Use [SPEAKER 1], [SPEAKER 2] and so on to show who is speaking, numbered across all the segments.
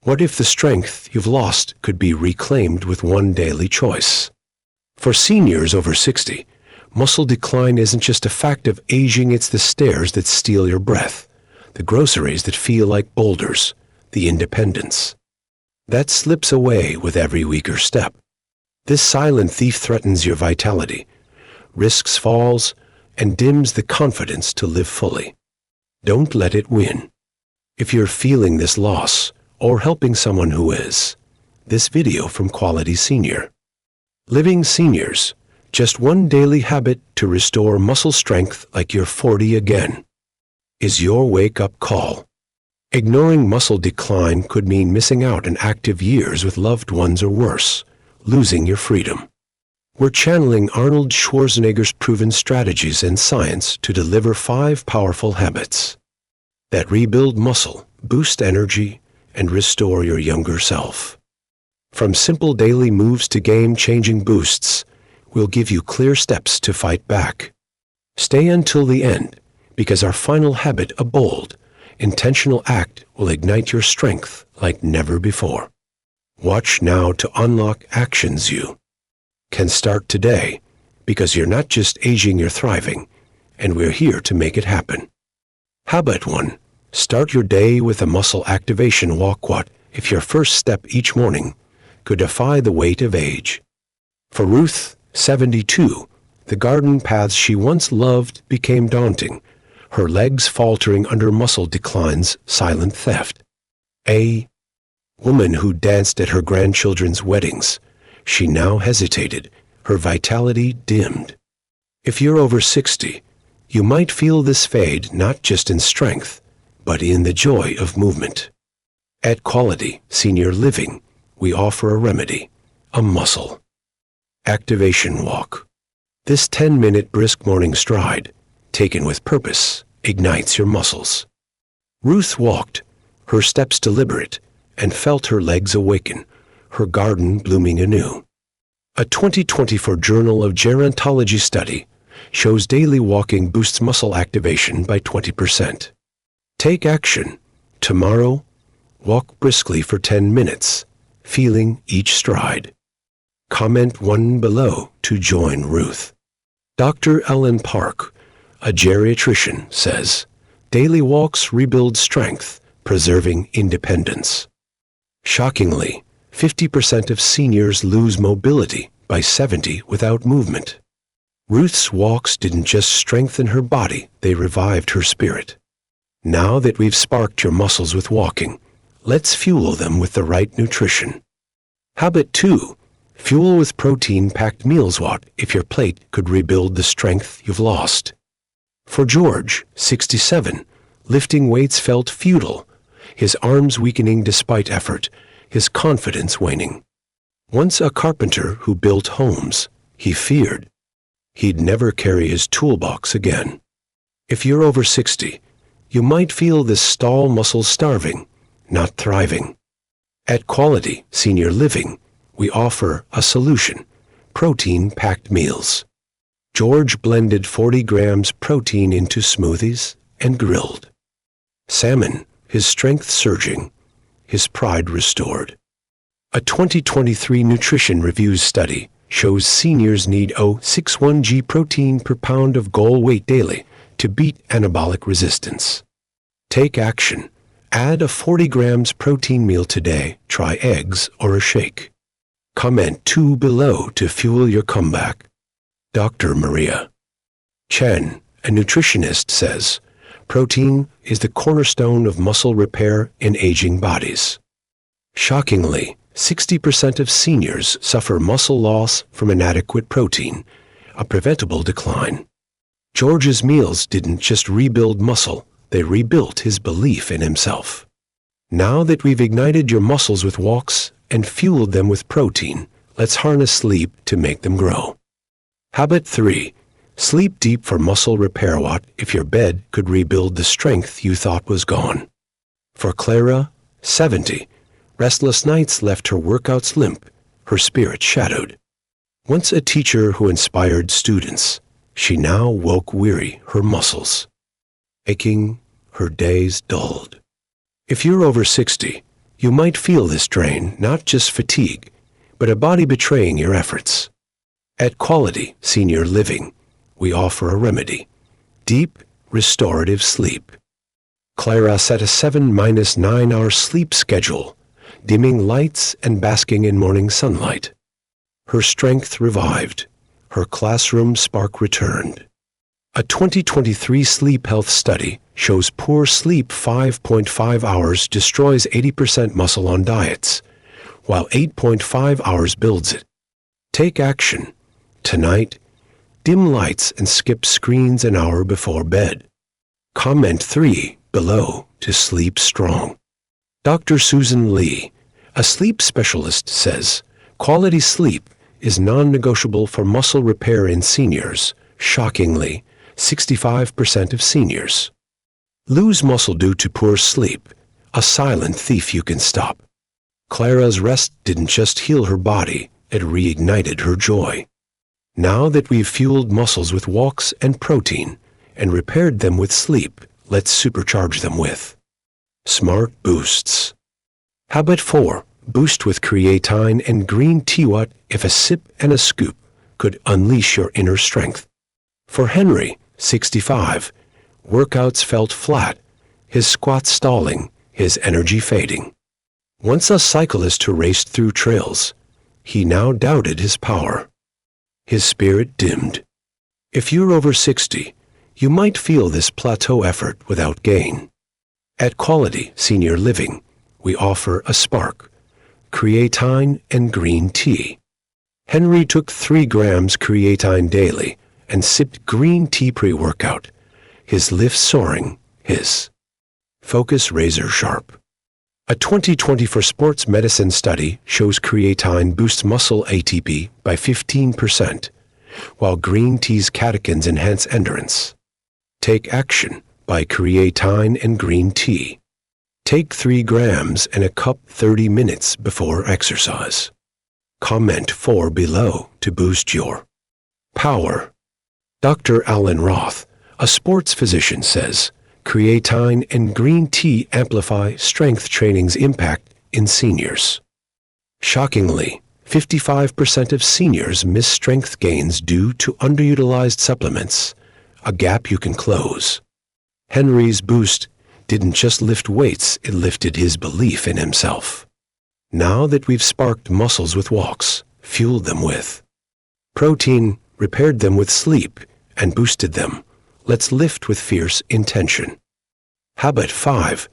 [SPEAKER 1] What if the strength you've lost could be reclaimed with one daily choice? For seniors over 60, muscle decline isn't just a fact of aging, it's the stairs that steal your breath, the groceries that feel like boulders, the independence that slips away with every weaker step. This silent thief threatens your vitality, risks falls, and dims the confidence to live fully. Don't let it win. If you're feeling this loss, or helping someone who is, this video from Quality Senior. Living Seniors, just one daily habit to restore muscle strength like you're 40 again, is your wake-up call. Ignoring muscle decline could mean missing out on active years with loved ones, or worse, losing your freedom. We're channeling Arnold Schwarzenegger's proven strategies and science to deliver 5 powerful habits that rebuild muscle, boost energy, and restore your younger self. From simple daily moves to game-changing boosts, we'll give you clear steps to fight back. Stay until the end, because our final habit, a bold, intentional act, will ignite your strength like never before. Watch now to unlock actions you can start today, because you're not just aging, you're thriving, and we're here to make it happen. Habit 1. Start your day with a muscle activation walk. What if your first step each morning could defy the weight of age? For Ruth, 72, the garden paths she once loved became daunting, her legs faltering under muscle decline's silent theft. A woman who danced at her grandchildren's weddings, she now hesitated, her vitality dimmed. If you're over 60, you might feel this fade not just in strength, but in the joy of movement. At Quality Senior Living, we offer a remedy, a muscle activation walk. This 10-minute brisk morning stride, taken with purpose, ignites your muscles. Ruth walked, her steps deliberate, and felt her legs awaken, her garden blooming anew. A 2024 Journal of Gerontology study shows daily walking boosts muscle activation by 20%. Take action. Tomorrow, walk briskly for 10 minutes, feeling each stride. Comment 1 below to join Ruth. Dr. Ellen Park, a geriatrician, says, daily walks rebuild strength, preserving independence. Shockingly, 50% of seniors lose mobility by 70 without movement. Ruth's walks didn't just strengthen her body, they revived her spirit. Now that we've sparked your muscles with walking, let's fuel them with the right nutrition. Habit 2. Fuel with protein-packed meals. What if your plate could rebuild the strength you've lost? For George, 67, lifting weights felt futile, his arms weakening despite effort, his confidence waning. Once a carpenter who built homes, he feared he'd never carry his toolbox again. If you're over 60, you might feel this stall muscle starving, not thriving. At Quality Senior Living, we offer a solution, protein-packed meals. George blended 40 grams protein into smoothies and grilled salmon, his strength surging, his pride restored. A 2023 Nutrition Reviews study shows seniors need 0.61 g protein per pound of goal weight daily to beat anabolic resistance. Take action. Add a 40 grams protein meal today. Try eggs or a shake. Comment 2 below to fuel your comeback. Dr. Maria Chen, a nutritionist, says, protein is the cornerstone of muscle repair in aging bodies. Shockingly, 60% of seniors suffer muscle loss from inadequate protein, a preventable decline. George's meals didn't just rebuild muscle, they rebuilt his belief in himself. Now that we've ignited your muscles with walks and fueled them with protein, let's harness sleep to make them grow. Habit 3. Sleep deep for muscle repair. What if your bed could rebuild the strength you thought was gone? For Clara, 70, restless nights left her workouts limp, her spirit shadowed. Once a teacher who inspired students, she now woke weary, her muscles aching, her days dulled. If you're over 60, You might feel this drain, not just fatigue, but a body betraying your efforts. At Quality Senior Living, we offer a remedy: deep, restorative sleep. Clara set a 7-9 hour sleep schedule, dimming lights and basking in morning sunlight. Her strength revived. Her classroom spark returned. A 2023 sleep health study shows poor sleep 5.5 hours destroys 80% muscle on diets, while 8.5 hours builds it. Take action. Tonight, dim lights and skip screens an hour before bed. Comment 3 below to sleep strong. Dr. Susan Lee, a sleep specialist, says quality sleep is non-negotiable for muscle repair in seniors. Shockingly, 65% of seniors lose muscle due to poor sleep, a silent thief you can stop. Clara's rest didn't just heal her body, it reignited her joy. Now that we've fueled muscles with walks and protein and repaired them with sleep, let's supercharge them with smart boosts. Habit 4. Boost with Creatine and green tea. What if a sip and a scoop could unleash your inner strength? For Henry, 65, workouts felt flat, his squats stalling, his energy fading. Once a cyclist who raced through trails, he now doubted his power. His spirit dimmed. If you're over 60, you might feel this plateau effort without gain. At Quality Senior Living, we offer a spark: Creatine and green tea. Henry took 3 grams Creatine daily and sipped green tea pre-workout, his lift soaring, his focus razor sharp. A 2024 sports medicine study shows Creatine boosts muscle ATP by 15%, while green tea's catechins enhance endurance. Take action by Creatine and green tea. Take 3 grams and a cup 30 minutes before exercise. Comment 4 below to boost your power. Dr. Alan Roth, a sports physician, says Creatine and green tea amplify strength training's impact in seniors. Shockingly, 55% of seniors miss strength gains due to underutilized supplements, a gap you can close. Henry's boost didn't just lift weights, it lifted his belief in himself. Now that we've sparked muscles with walks, fueled them with protein, repaired them with sleep, and boosted them, let's lift with fierce intention. Habit 5.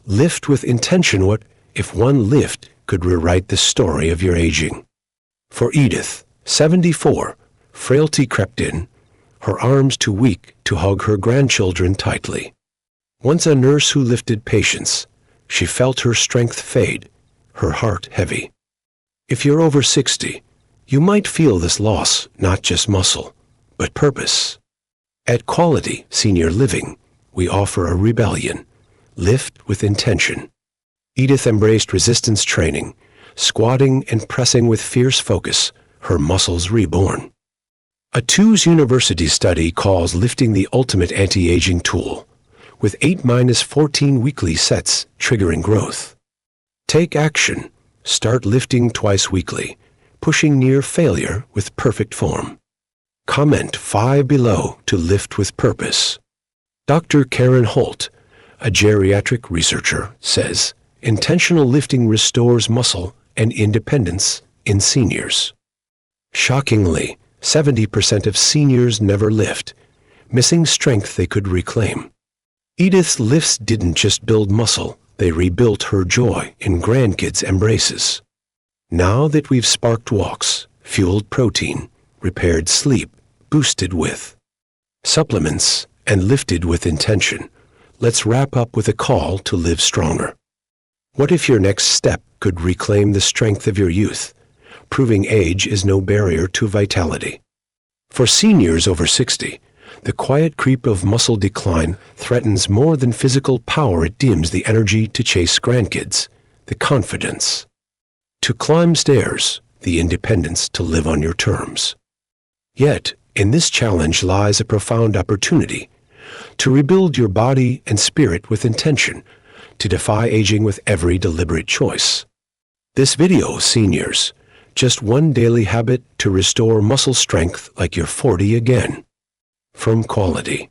[SPEAKER 1] Lift with intention. What if one lift could rewrite the story of your aging? For Edith, 74, frailty crept in, her arms too weak to hug her grandchildren tightly. Once a nurse who lifted patients, she felt her strength fade, her heart heavy. If you're over 60, you might feel this loss, not just muscle, but purpose. At Quality Senior Living, we offer a rebellion: lift with intention. Edith embraced resistance training, squatting and pressing with fierce focus, her muscles reborn. A Tus University study calls lifting the ultimate anti-aging tool, with 8-14 weekly sets triggering growth. Take action. Start lifting twice weekly, pushing near failure with perfect form. Comment 5 below to lift with purpose. Dr. Karen Holt, a geriatric researcher, says intentional lifting restores muscle and independence in seniors. Shockingly, 70% of seniors never lift, missing strength they could reclaim. Edith's lifts didn't just build muscle, they rebuilt her joy in grandkids' embraces. Now that we've sparked walks, fueled protein, repaired sleep, boosted with supplements, and lifted with intention, let's wrap up with a call to live stronger. What if your next step could reclaim the strength of your youth, proving age is no barrier to vitality? For seniors over 60, the quiet creep of muscle decline threatens more than physical power. It dims the energy to chase grandkids, the confidence to climb stairs, the independence to live on your terms. Yet, in this challenge lies a profound opportunity to rebuild your body and spirit with intention, to defy aging with every deliberate choice. This video, seniors, just one daily habit to restore muscle strength like you're 40 again. From Quality.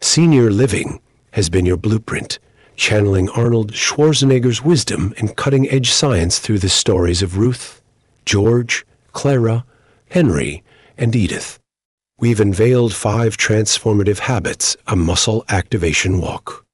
[SPEAKER 1] Senior living has been your blueprint, channeling Arnold Schwarzenegger's wisdom and cutting-edge science through the stories of Ruth, George, Clara, Henry, and Edith. We've unveiled 5 transformative habits: a muscle activation walk,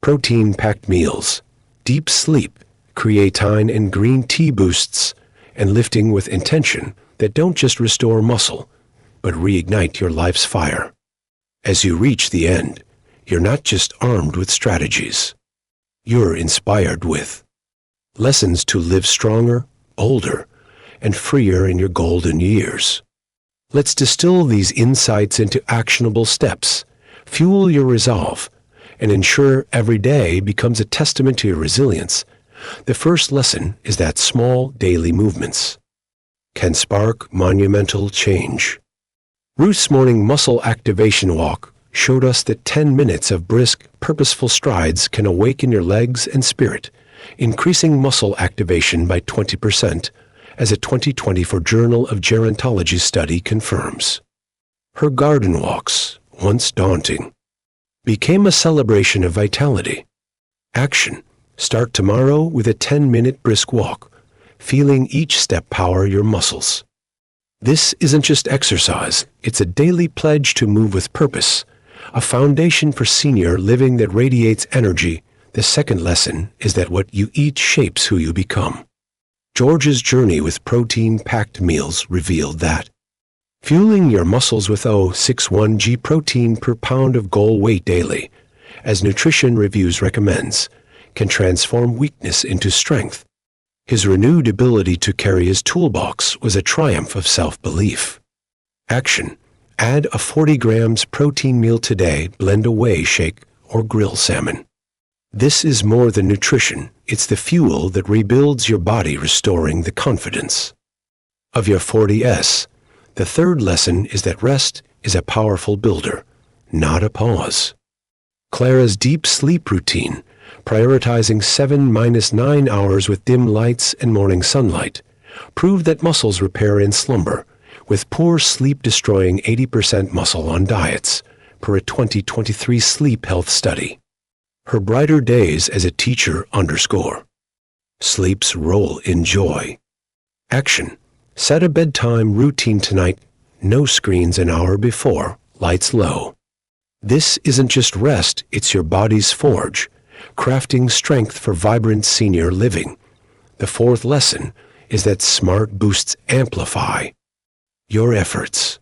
[SPEAKER 1] protein-packed meals, deep sleep, creatine and green tea boosts, and lifting with intention that don't just restore muscle, but reignite your life's fire. As you reach the end, you're not just armed with strategies. You're inspired with lessons to live stronger, bolder, and freer in your golden years. Let's distill these insights into actionable steps, fuel your resolve, and ensure every day becomes a testament to your resilience. The first lesson is that small daily movements can spark monumental change. Ruth's morning muscle activation walk showed us that 10 minutes of brisk, purposeful strides can awaken your legs and spirit, increasing muscle activation by 20%, as a 2024 Journal of Gerontology study confirms. Her garden walks, once daunting, became a celebration of vitality. Action. Start tomorrow with a 10-minute brisk walk, feeling each step power your muscles. This isn't just exercise, it's a daily pledge to move with purpose, a foundation for senior living that radiates energy. The second lesson is that what you eat shapes who you become. George's journey with protein-packed meals revealed that fueling your muscles with 0.61 g protein per pound of goal weight daily, as Nutrition Reviews recommends, can transform weakness into strength. His renewed ability to carry his toolbox was a triumph of self-belief. Action. Add a 40 grams protein meal today, blend a whey shake, or grill salmon. This is more than nutrition, it's the fuel that rebuilds your body, restoring the confidence of your 40s. The third lesson is that rest is a powerful builder, not a pause. Clara's deep sleep routine, prioritizing 7-9 hours with dim lights and morning sunlight, proved that muscles repair in slumber, with poor sleep destroying 80% muscle on diets, per a 2023 sleep health study. Her brighter days as a teacher underscore sleep's role in joy. Action. Set a bedtime routine tonight, no screens an hour before, lights low. This isn't just rest, it's your body's forge, crafting strength for vibrant senior living. The fourth lesson is that smart boosts amplify your efforts.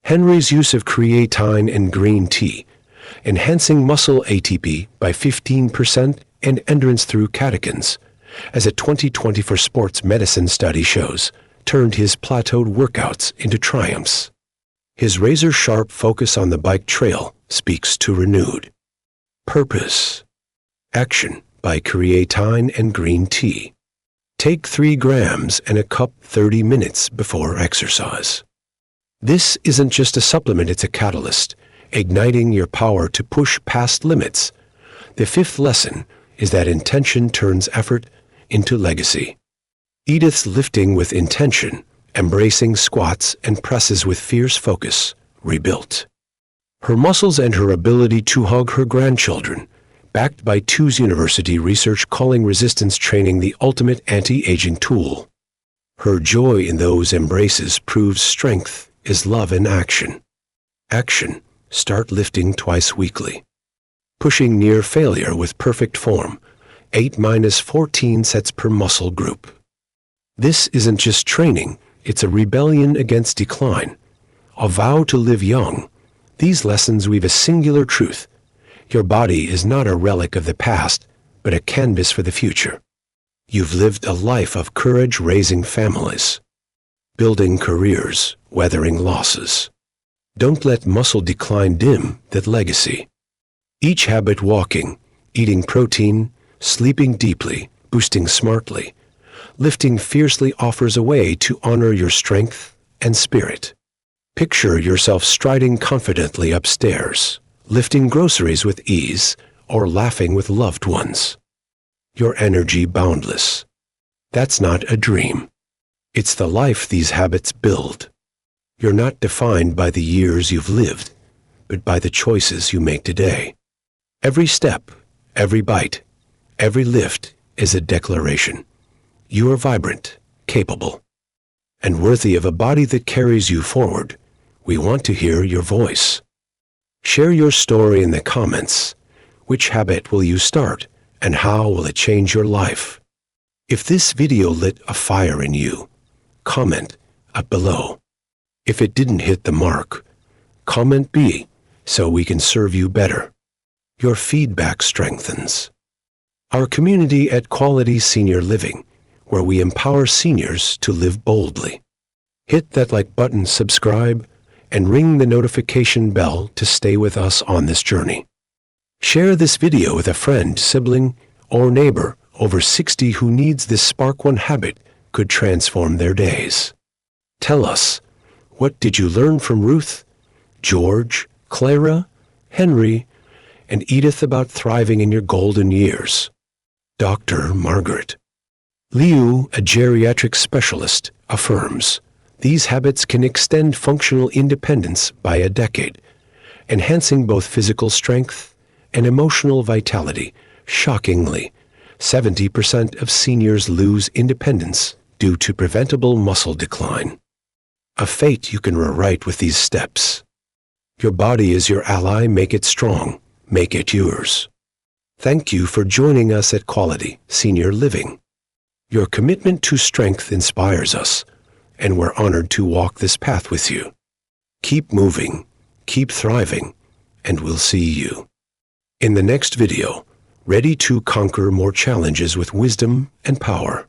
[SPEAKER 1] Henry's use of creatine and green tea, enhancing muscle ATP by 15% and endurance through catechins, as a 2024 sports medicine study shows, turned his plateaued workouts into triumphs. His razor-sharp focus on the bike trail speaks to renewed purpose. Action by creatine and green tea. Take 3 grams and a cup 30 minutes before exercise. This isn't just a supplement, it's a catalyst, igniting your power to push past limits. The fifth lesson is that intention turns effort into legacy. Edith's lifting with intention, embracing squats and presses with fierce focus, rebuilt her muscles and her ability to hug her grandchildren, backed by Tus University research calling resistance training the ultimate anti-aging tool. Her joy in those embraces proves strength is love in action. Action. Start lifting twice weekly. Pushing near failure with perfect form, 8-14 sets per muscle group. This isn't just training, it's a rebellion against decline, a vow to live young. These lessons weave a singular truth. Your body is not a relic of the past, but a canvas for the future. You've lived a life of courage, raising families, building careers, weathering losses. Don't let muscle decline dim that legacy. Each habit: walking, eating protein, sleeping deeply, boosting smartly, lifting fiercely, offers a way to honor your strength and spirit. Picture yourself striding confidently upstairs, lifting groceries with ease, or laughing with loved ones. Your energy boundless. That's not a dream. It's the life these habits build. You're not defined by the years you've lived, but by the choices you make today. Every step, every bite, every lift is a declaration. You are vibrant, capable, and worthy of a body that carries you forward. We want to hear your voice. Share your story in the comments. Which habit will you start, and how will it change your life? If this video lit a fire in you, comment up below. If it didn't hit the mark, comment B so we can serve you better. Your feedback strengthens our community at Quality Senior Living, where we empower seniors to live boldly. Hit that like button, subscribe, and ring the notification bell to stay with us on this journey. Share this video with a friend, sibling, or neighbor over 60 who needs this spark. One habit could transform their days. Tell us, what did you learn from Ruth, George, Clara, Henry, and Edith about thriving in your golden years? Dr. Margaret Liu, a geriatric specialist, affirms these habits can extend functional independence by a decade, enhancing both physical strength and emotional vitality. Shockingly, 70% of seniors lose independence due to preventable muscle decline. A fate you can rewrite with these steps. Your body is your ally. Make it strong. Make it yours. Thank you for joining us at Quality Senior Living. Your commitment to strength inspires us, and we're honored to walk this path with you. Keep moving, keep thriving, and we'll see you in the next video, ready to conquer more challenges with wisdom and power.